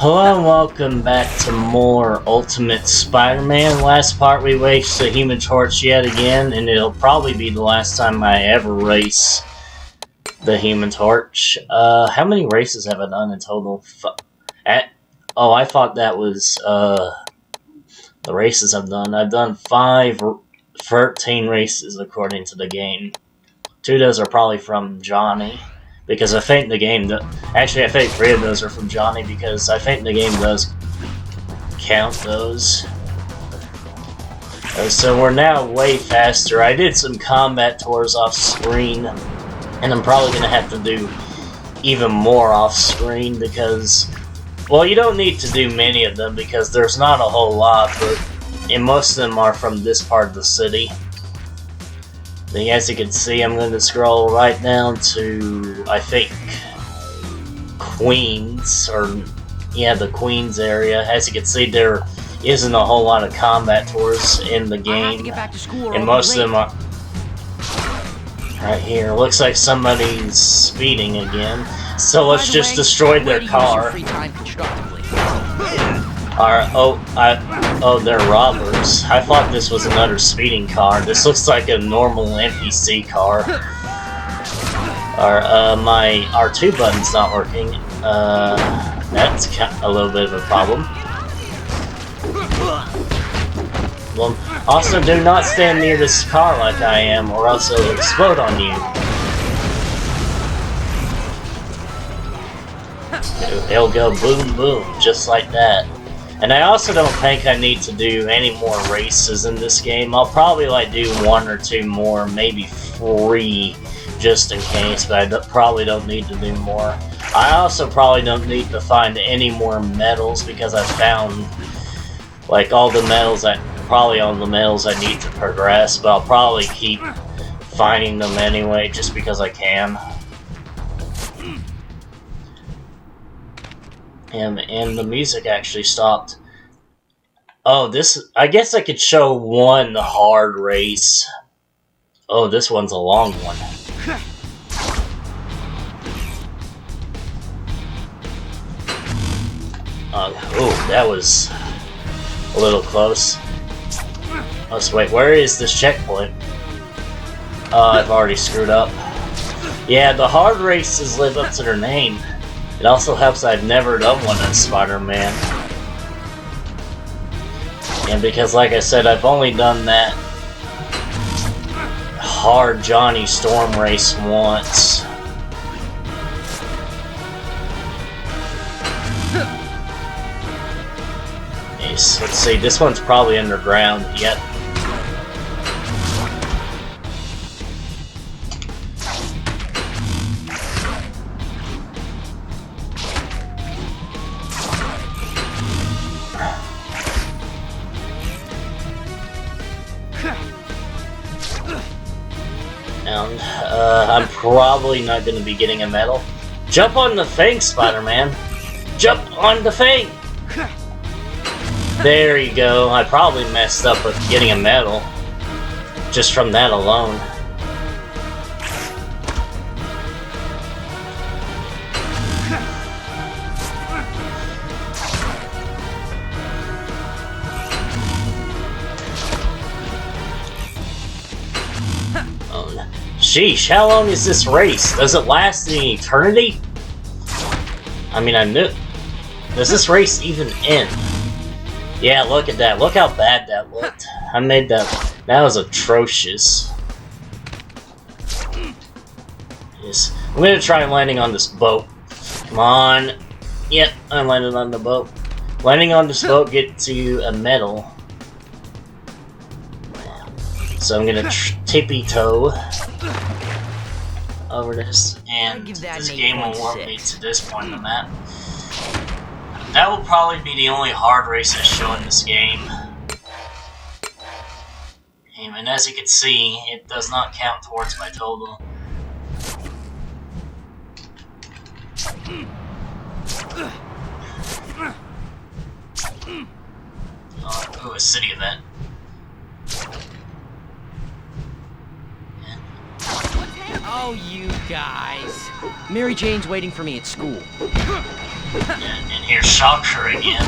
Hello and welcome back to more Ultimate Spider-Man. Last part we raced the Human Torch yet again, and it'll probably be the last time I ever race the Human Torch. How many races have I done in total? Oh, I thought that was the races I've done. I've done 13 races according to the game. 2 of those are probably from Johnny. Because I think the game... Actually, I think 3 of those are from Johnny, because I think the game does count those. So we're now way faster. I did some combat tours off screen, and I'm probably going to have to do even more off screen, because... Well, you don't need to do many of them, because there's not a whole lot, and most of them are from this part of the city. As you can see, I'm going to scroll right down to, I think, Queens, or, yeah, the Queens area. As you can see, there isn't a whole lot of combat tours in the game, and most of them are right here. Looks like somebody's speeding again, so let's just destroy their car. Oh, they're robbers. I thought this was another speeding car. This looks like a normal NPC car. My R2 button's not working. That's a little bit of a problem. Well, also, do not stand near this car like I am, or else it'll explode on you. It'll go boom boom, just like that. And I also don't think I need to do any more races in this game. I'll probably do 1 or 2 more, maybe 3, just in case, but I probably don't need to do more. I also probably don't need to find any more medals, because I found all the medals all the medals I need to progress, but I'll probably keep finding them anyway, just because I can. And the music actually stopped. Oh, I guess I could show one hard race. Oh, this one's a long one. Oh, that was a little close. Let's wait, where is this checkpoint? Oh, I've already screwed up. Yeah, the hard races live up to their name. It also helps I've never done one as Spider-Man. And because, like I said, I've only done that hard Johnny Storm race once. Yes, let's see, this one's probably underground. Yep. And, I'm probably not going to be getting a medal. Jump on the thing, Spider-Man! Jump on the thing! There you go. I probably messed up with getting a medal, just from that alone. Sheesh, how long is this race? Does it last an eternity? I mean, does this race even end? Yeah, look at that. Look how bad that looked. I made that. That was atrocious. Yes. I'm gonna try landing on this boat. Come on. Yep, I landed on the boat. Landing on this boat gets you a medal. So I'm gonna tippy-toe over this, and this game will warp me to this point in the map. That will probably be the only hard race I show in this game. And as you can see, it does not count towards my total. Oh, a city event. Oh, you guys. Mary Jane's waiting for me at school. And here's Shocker again.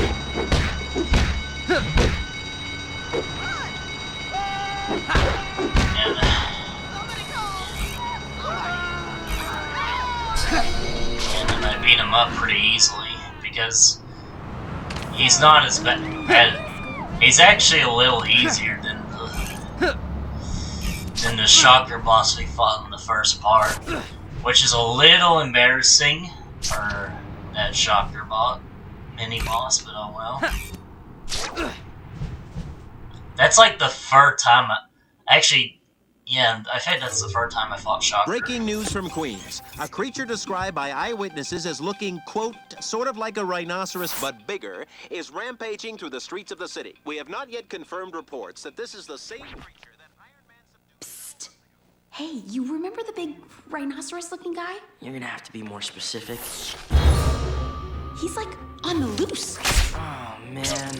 And then I beat him up pretty easily because he's not as bad. He's actually a little easier than the Shocker boss we fought in the first part, which is a little embarrassing for that Shocker mini boss, but oh well. That's like the first time yeah, I think that's the first time I fought Shocker. Breaking news from Queens. A creature described by eyewitnesses as looking, quote, sort of like a rhinoceros but bigger, is rampaging through the streets of the city. We have not yet confirmed reports that this is the same creature that Iron Man subdued. Psst. Hey, you remember the big rhinoceros-looking guy? You're gonna have to be more specific. He's like on the loose. Oh man,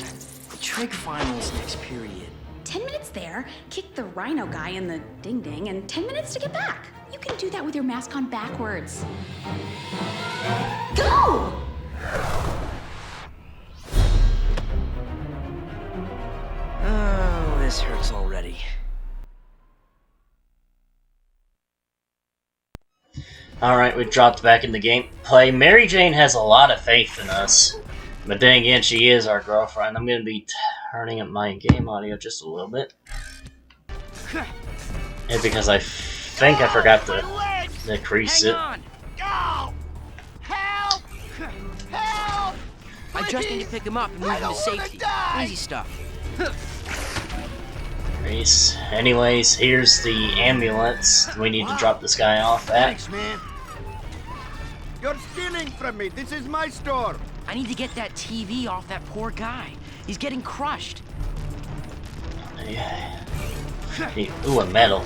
the trig finals next period. 10 minutes there, kick the Rhino guy in the ding-ding, and 10 minutes to get back. You can do that with your mask on backwards. Go! Oh, this hurts already. Alright, we dropped back in the gameplay. Mary Jane has a lot of faith in us. But then again, she is our girlfriend. I'm gonna be turning up my game audio just a little bit. And because I think I forgot to decrease it. Help! Help! I just need to pick him up and move him to safety. Easy stuff. Anyways, here's the ambulance we need to drop this guy off at. Thanks, man. You're stealing from me. This is my store. I need to get that TV off that poor guy. He's getting crushed. Yeah. Ooh, a medal.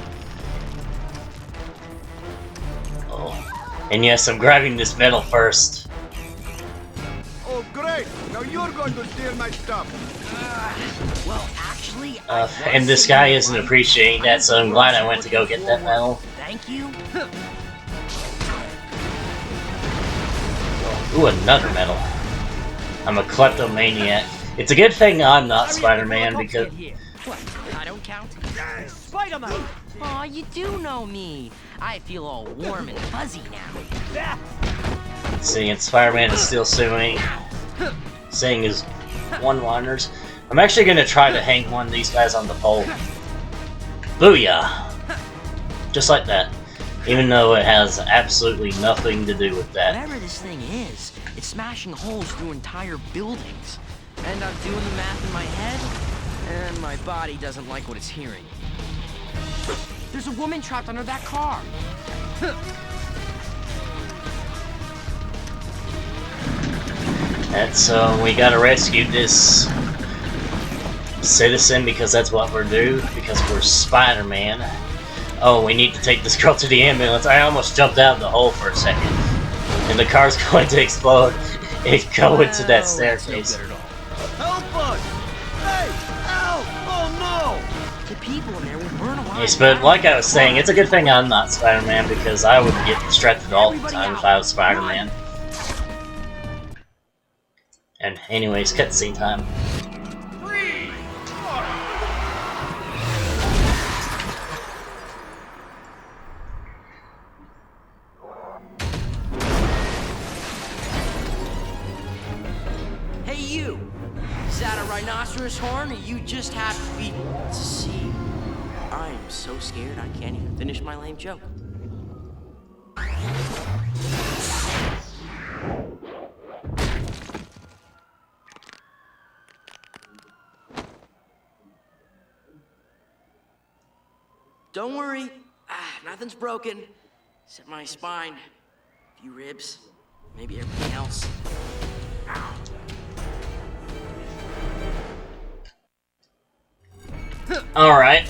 Oh. And yes, I'm grabbing this medal first. Oh, great. Now you're going to steal my stuff. Well, actually, and this guy isn't appreciating that, so I'm glad I went to go get that medal. Thank you. Ooh, another medal. I'm a kleptomaniac. It's a good thing I'm not Spider-Man because... What? I don't count? SpiderMan! Aw, you do know me. I feel all warm and fuzzy now. See, and Spider-Man is still saying his one-liners. I'm actually going to try to hang one of these guys on the pole. Booyah! Just like that. Even though it has absolutely nothing to do with that. Whatever this thing is, it's smashing holes through entire buildings. And I'm doing the math in my head, and my body doesn't like what it's hearing. There's a woman trapped under that car. And so we gotta rescue this citizen because that's what we're due, because we're Spider-Man. Oh, we need to take this girl to the ambulance. I almost jumped out of the hole for a second. And the car's going to explode and go into that staircase. Help us! Hey, help! Oh no! The people in there will burn alive. Yes, but like I was saying, it's a good thing I'm not Spider-Man because I would get distracted all the time if I was Spider-Man. And anyways, cutscene time. Hey you! Is that a rhinoceros horn, or you just have to be... See, I'm so scared I can't even finish my lame joke. Don't worry, nothing's broken, except my spine, a few ribs, maybe everything else. Alright.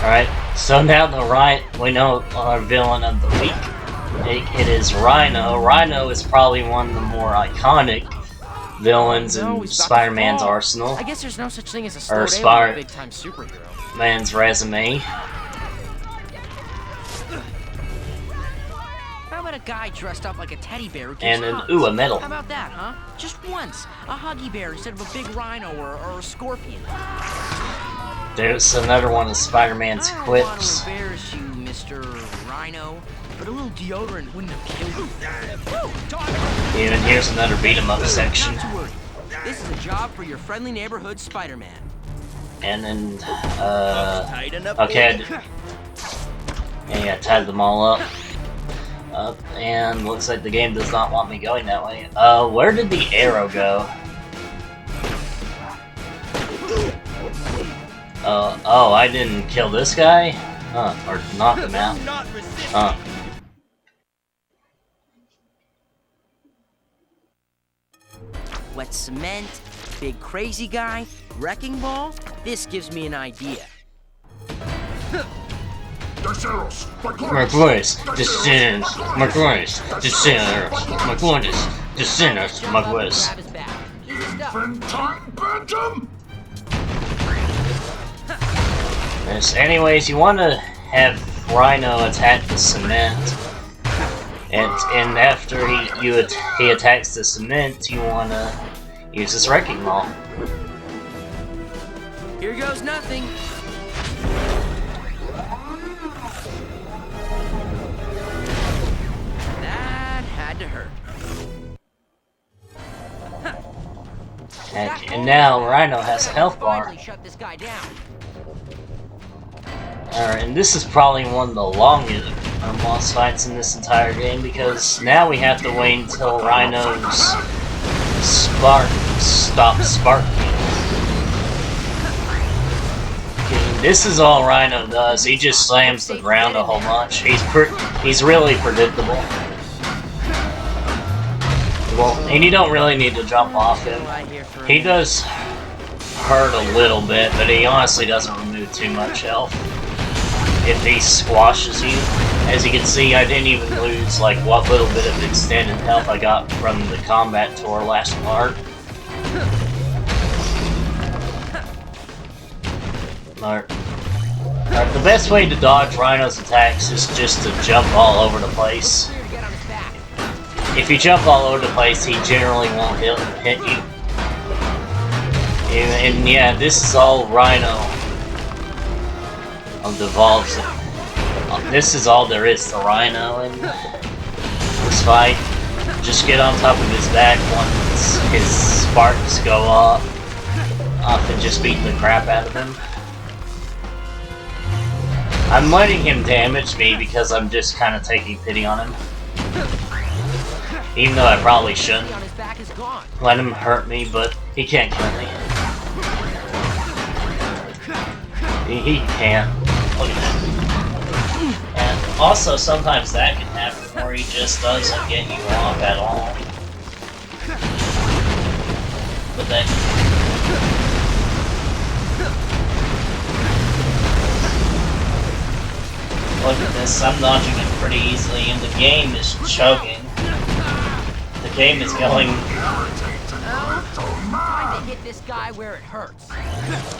Alright, so now the we know our villain of the week. It is Rhino. Rhino is probably one of the more iconic villains in Spider-Man's arsenal. I guess there's no such thing as a Or big-time superhero. Spider-Man's resume. How about a guy dressed up like a teddy bear who gives And then, hugs? ooh, a medal. How about that, huh? Just once. A huggy bear instead of a big rhino or a scorpion. There's another one of Spider-Man's I don't want quips. to embarrass you, Mr. Rhino, but a little deodorant wouldn't have killed you. And here's another beat 'em up section. Not to worry. This is a job for your friendly neighborhood Spider-Man. And then, Tighten up. okay, yeah, tied them all up. And looks like the game does not want me going that way. Where did the arrow go? Oh, I didn't kill this guy? Or knock him out. Wet cement, big crazy guy, wrecking ball. This gives me an idea. My voice descends, my voice descends, my voice descends, my voice. Grab his back. Easy stuff. Yes, anyways, you want to have Rhino attack the cement, and after he attacks the cement, you want to use this wrecking ball. Here goes nothing. That had to hurt. And now Rhino has a health bar. Finally shut this guy down. Alright, and this is probably one of the longest boss fights in this entire game, because now we have to wait until Rhino's spark stops sparking. Okay, this is all Rhino does. He just slams the ground a whole bunch. He's really predictable. Well, and you don't really need to jump off him. He does hurt a little bit, but he honestly doesn't remove too much health if he squashes you. As you can see, I didn't even lose like what little bit of extended health I got from the combat tour last part. The best way to dodge Rhino's attacks is just to jump all over the place. If you jump all over the place, he generally won't hit you. And yeah, this is all Rhino devolves. This is all there is to Rhino in this fight. Just get on top of his back once his sparks go off and just beat the crap out of him. I'm letting him damage me because I'm just kind of taking pity on him. Even though I probably shouldn't let him hurt me, but he can't kill me. He can't. Look at that. And also, sometimes that can happen where he just doesn't get you off at all. But then... Look at this, I'm dodging him pretty easily, and the game is chugging. The game is going... Time to hit this guy where it hurts.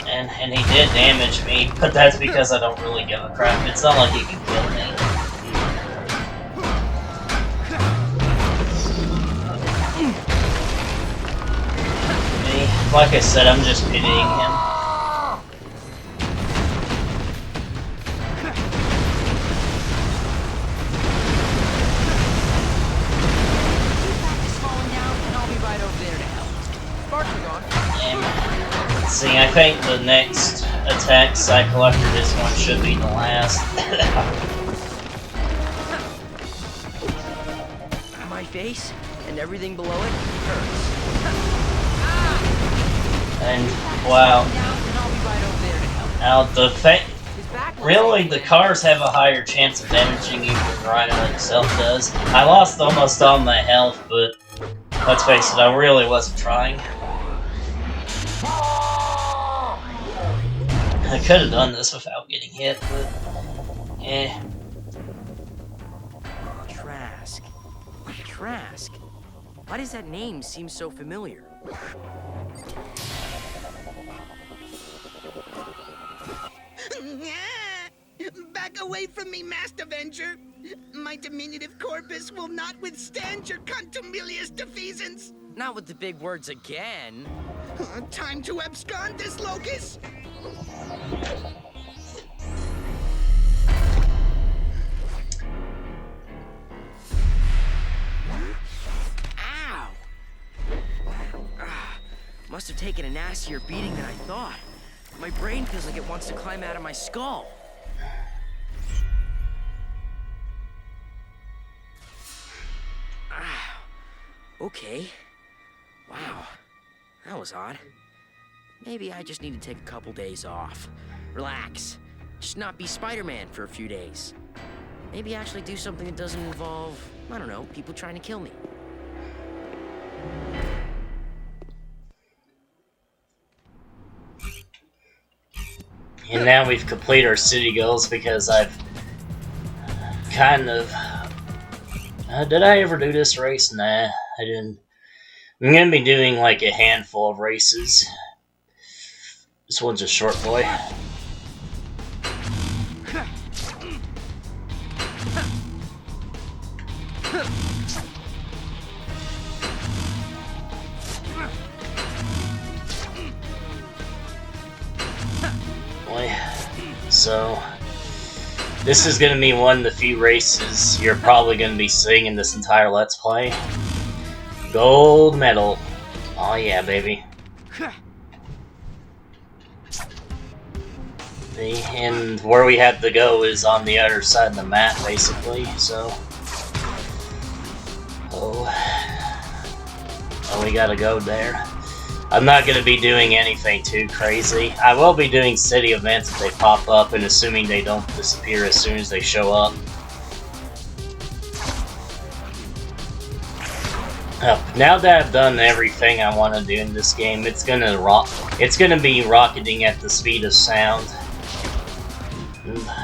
And he did damage me, but that's because I don't really give a crap. It's not like he can kill me. Like I said, I'm just pitying him. See, I think the next attack cycle after this one should be the last. My face and everything below it hurts. And wow. Now really, the cars have a higher chance of damaging you than Rhino himself does. I lost almost all my health, but let's face it, I really wasn't trying. I could have done this without getting hit, but eh. Trask. Trask? Why does that name seem so familiar? Back away from me, Master Avenger! My diminutive corpus will not withstand your contumelious defeasance. Not with the big words again. Time to abscond this locus. Ow! Must have taken a nastier beating than I thought. My brain feels like it wants to climb out of my skull. Okay. Wow. That was odd. Maybe I just need to take a couple days off. Relax. Just not be Spider-Man for a few days. Maybe actually do something that doesn't involve, I don't know, people trying to kill me. And now we've completed our city goals because I've kind of... did I ever do this race? Nah, I didn't. I'm going to be doing like a handful of races. This one's a short boy. So, this is going to be one of the few races you're probably going to be seeing in this entire Let's Play. Gold medal. Oh yeah, baby. And where we have to go is on the other side of the map, basically, so... Oh, we gotta go there. I'm not going to be doing anything too crazy. I will be doing city events if they pop up, and assuming they don't disappear as soon as they show up. Now that I've done everything I want to do in this game, it's gonna be rocketing at the speed of sound.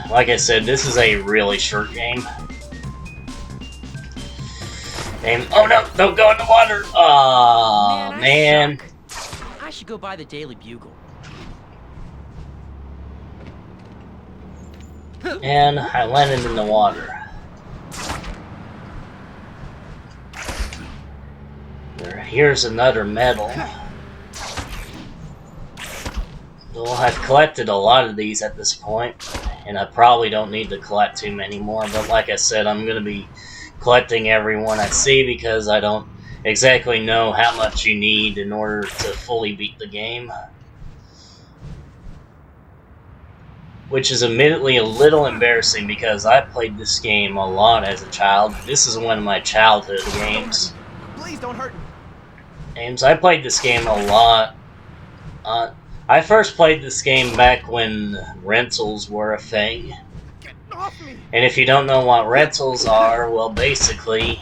Like I said, this is a really short game. Oh no! Don't go in the water! Aw, man. I should go buy the Daily Bugle. And I landed in the water. Here's another medal. Well, I've collected a lot of these at this point, and I probably don't need to collect too many more, but like I said, I'm going to be collecting every one I see because I don't exactly know how much you need in order to fully beat the game. Which is admittedly a little embarrassing because I played this game a lot as a child. This is one of my childhood games. Please don't hurt me. I played this game a lot. I first played this game back when rentals were a thing. Get off me. And if you don't know what rentals are, well, basically,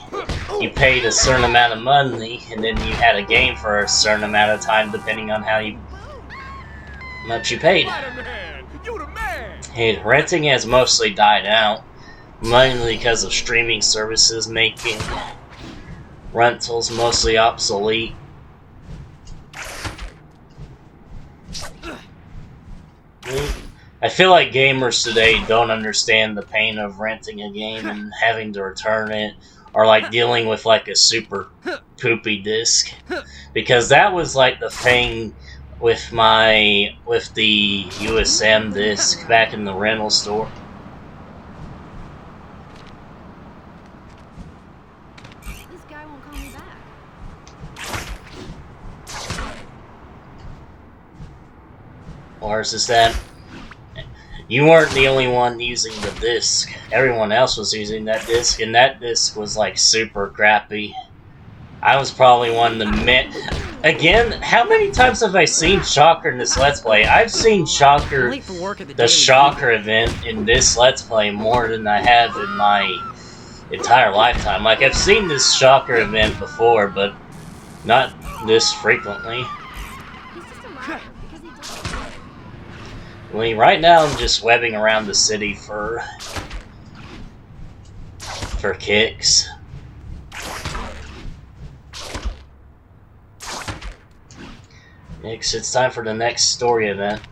you paid a certain amount of money, and then you had a game for a certain amount of time, depending on how much you paid. SpiderMan, you the man. Hey, renting has mostly died out, mainly because of streaming services making rentals mostly obsolete. I feel like gamers today don't understand the pain of renting a game and having to return it, or like dealing with like a super poopy disc, because that was like the thing with the USM disc back in the rental store. This guy won't call me back. Or is this that? You weren't the only one using the disc. Everyone else was using that disc, and that disc was like super crappy. I was probably one of the Again, how many times have I seen Shocker in this Let's Play? I've seen Shocker, the Shocker event in this Let's Play more than I have in my entire lifetime. Like, I've seen this Shocker event before, but not this frequently. He's just a liar because he doesn't. Right now I'm just webbing around the city for kicks. Next, it's time for the next story event.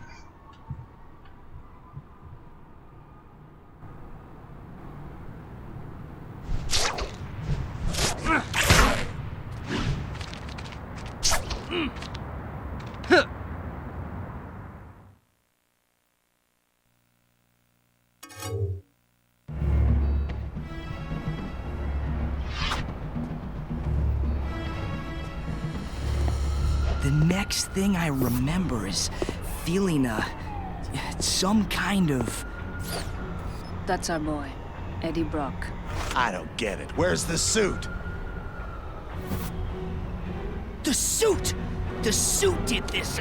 The next thing I remember is feeling some kind of... That's our boy, Eddie Brock. I don't get it. Where's the suit? The suit! The suit did this!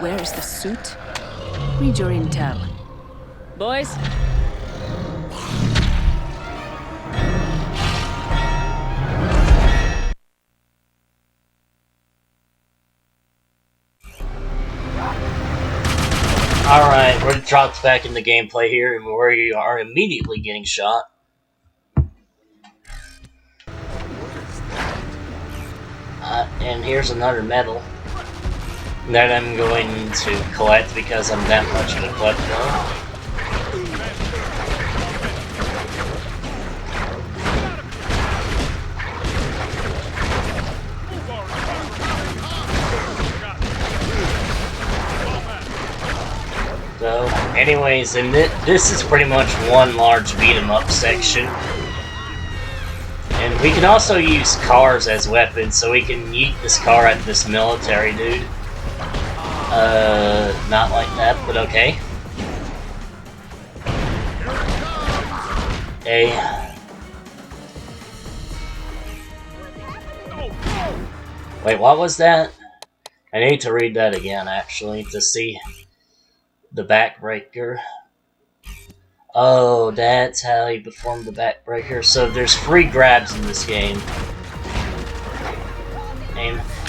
Where's the suit? Read your intel. Boys? Alright, we're dropped back in the gameplay here where you are immediately getting shot. And here's another medal that I'm going to collect because I'm that much of a collector. So, anyways, and this is pretty much one large beat-em-up section. And we can also use cars as weapons, so we can yeet this car at this military dude. Not like that, but okay. Wait, what was that? I need to read that again, actually, to see the backbreaker. Oh, that's how he performed the backbreaker. So there's free grabs in this game.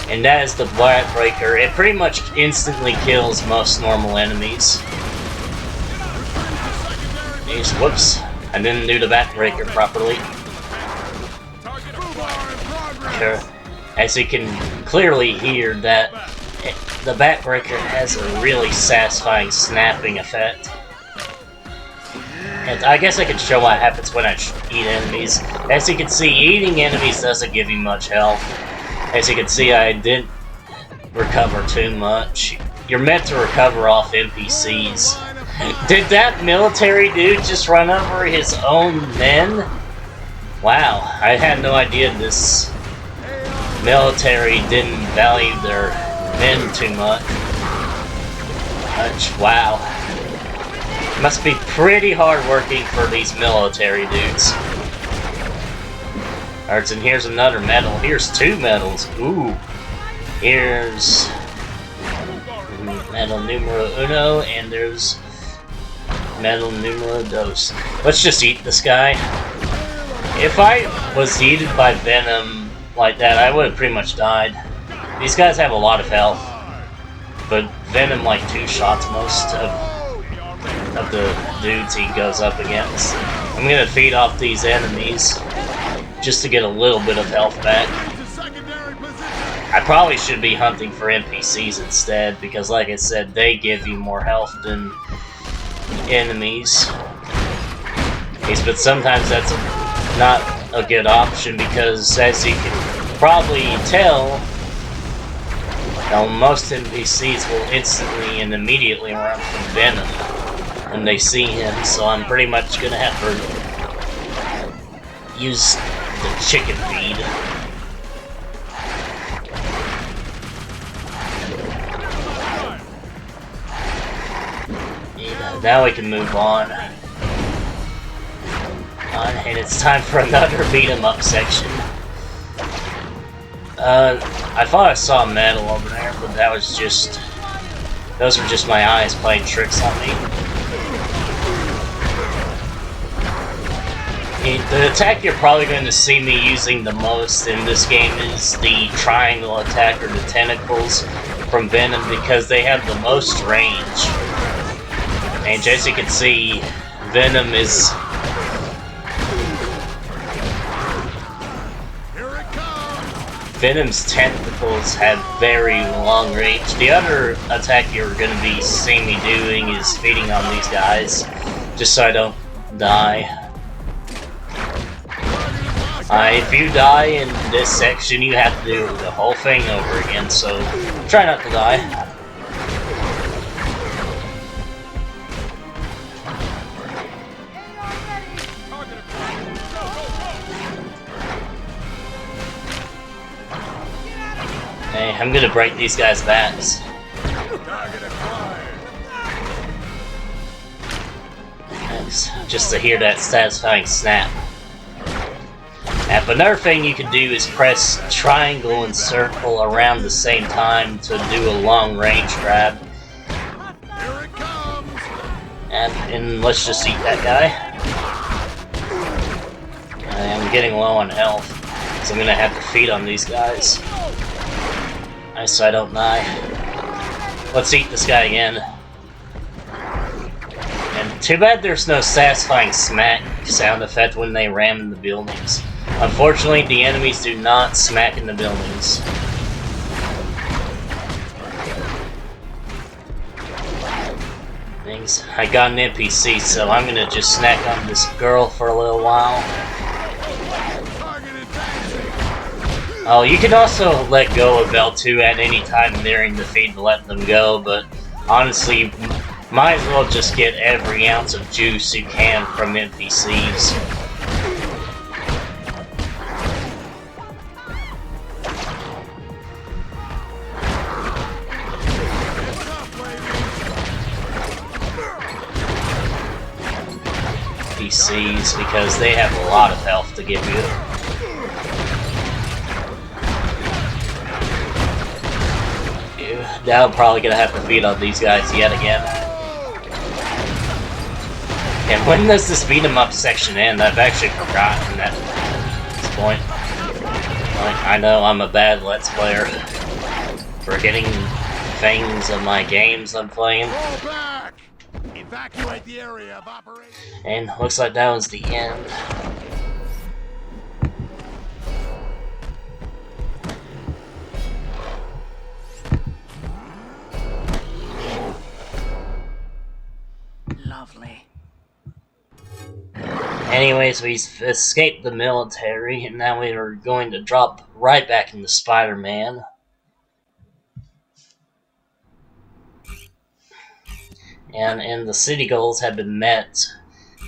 And that is the backbreaker. It pretty much instantly kills most normal enemies. Whoops. I didn't do the backbreaker properly. Sure. As you can clearly hear that the backbreaker has a really satisfying snapping effect. And I guess I could show what happens when I eat enemies. As you can see, eating enemies doesn't give you much health. As you can see, I didn't recover too much. You're meant to recover off NPCs. Did that military dude just run over his own men? Wow, I had no idea this military didn't value their men too much. Wow. Must be pretty hard working for these military dudes. Alright, and here's another medal. Here's two medals. Ooh. Here's medal numero uno, and there's medal numero dos. Let's just eat this guy. If I was eaten by Venom like that, I would have pretty much died. These guys have a lot of health, but Venom like two-shots most of the dudes he goes up against. I'm gonna feed off these enemies just to get a little bit of health back. I probably should be hunting for NPCs instead, because like I said, they give you more health than enemies. But sometimes that's not a good option, because as you can probably tell, most NPCs will instantly and immediately run from Venom when they see him, so I'm pretty much gonna have to use the chicken feed. And now we can move on. And it's time for another beat-em-up section. I thought I saw a medal over there, but that was just... those were just my eyes playing tricks on me. The attack you're probably going to see me using the most in this game is the triangle attack, or the tentacles from Venom, because they have the most range. And as you can see, Venom is... Venom's tentacles have very long range. The other attack you're going to be seeing me doing is feeding on these guys, just so I don't die. If you die in this section, you have to do the whole thing over again, so try not to die. Hey, I'm gonna break these guys' backs. Thanks. Just to hear that satisfying snap. But another thing you can do is press triangle and circle around the same time to do a long range grab. Here it comes. And let's just eat that guy. I'm getting low on health, so I'm gonna have to feed on these guys. Nice, so I don't die. Let's eat this guy again. And too bad there's no satisfying smack sound effect when they ram in the buildings. Unfortunately, the enemies do not smack in the buildings. Things. I got an NPC, so I'm gonna just snack on this girl for a little while. Oh, you can also let go of L2 at any time during the feed to let them go, but honestly, might as well just get every ounce of juice you can from NPCs. NPCs, because they have a lot of health to give you. Now I'm probably gonna have to feed on these guys yet again. And when does this beat 'em up section end? I've actually forgotten at this point. I know I'm a bad Let's Player, forgetting things of my games I'm playing. Roll back. Evacuate the area of operation. And looks like that was the end. Lovely. Anyways, we escaped the military, and now we are going to drop right back into SpiderMan. And the city goals have been met.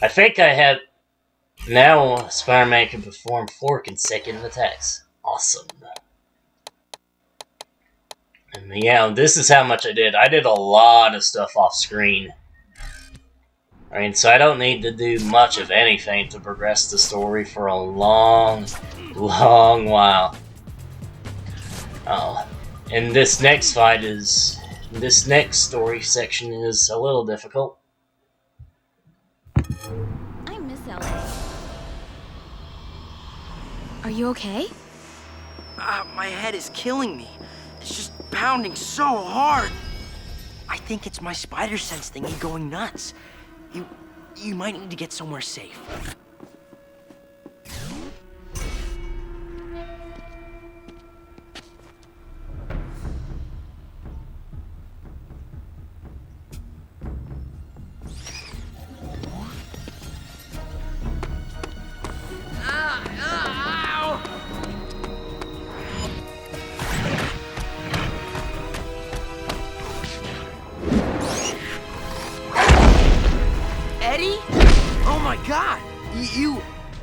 I think I have... Now, Spider-Man can perform 4 consecutive attacks. Awesome. And yeah, this is how much I did. I did a lot of stuff off screen. I mean, so I don't need to do much of anything to progress the story for a long, long while. Oh, and this next fight is... This next story section is a little difficult. I miss LA. Are you okay? My head is killing me. It's just pounding so hard. I think it's my spider sense thingy going nuts. You might need to get somewhere safe. Eddie? Oh my god!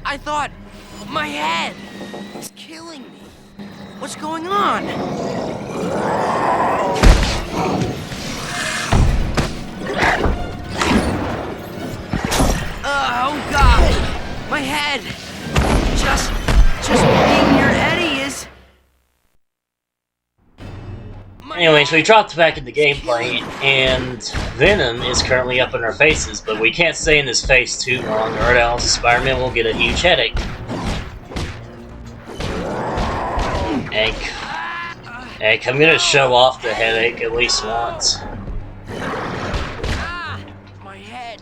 I thought... My head! It's killing me. What's going on? Oh god! My head! Just being near Eddie is... Anyways, we dropped back into gameplay, and Venom is currently up in our faces, but we can't stay in his face too long, or else Spider-Man will get a huge headache. Hank, I'm gonna show off the headache at least once. My head.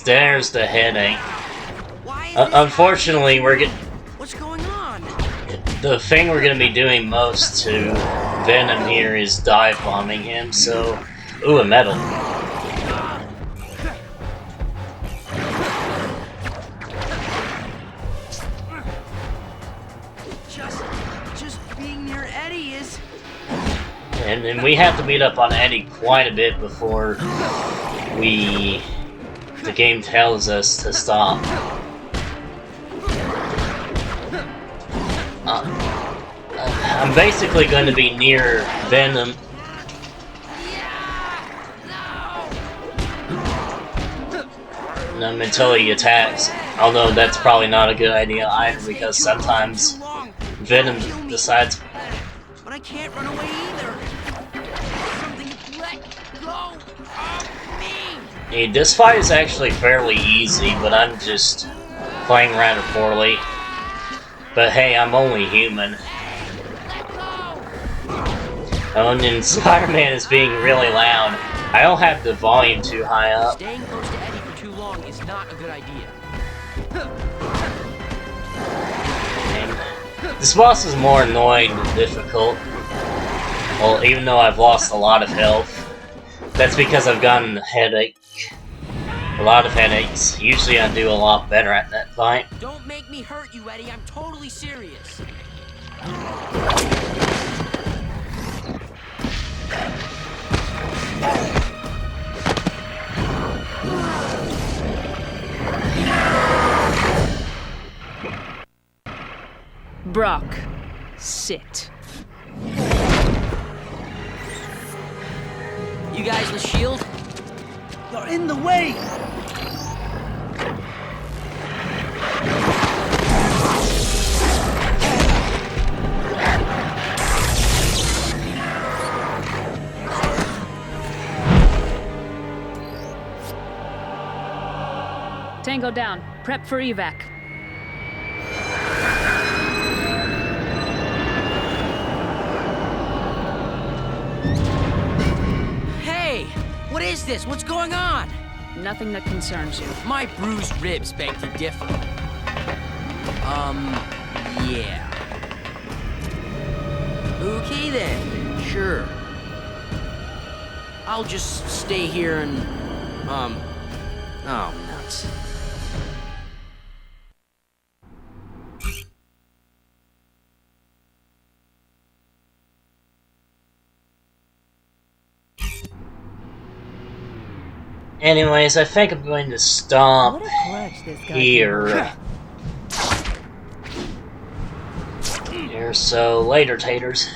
There's the headache. Unfortunately, we're getting... What's going on? The thing we're gonna be doing most to Venom here is dive bombing him, so... Ooh, a medal. And then we have to beat up on Eddie quite a bit before the game tells us to stop. I'm basically going to be near Venom. Until he attacks. Although that's probably not a good idea either, because sometimes Venom decides. But I can't run away either. Something let go of me. This fight is actually fairly easy, but I'm just playing rather poorly. But hey, I'm only human. Oh, and then SpiderMan is being really loud. I don't have the volume too high up. Staying close to Eddie for too long is not a good idea. This boss is more annoying than difficult. Well, even though I've lost a lot of health. That's because I've gotten a headache. A lot of headaches. Usually I do a lot better at that fight. Don't make me hurt you, Eddie. I'm totally serious. Brock, sit. You guys with shield? You're in the way! Tango down. Prep for evac. Hey! What is this? What's going on? Nothing that concerns you. My bruised ribs beg to differ. Yeah. Okay then. Sure. I'll just stay here and, oh, nuts. Anyways, I think I'm going to stop here. So later, taters.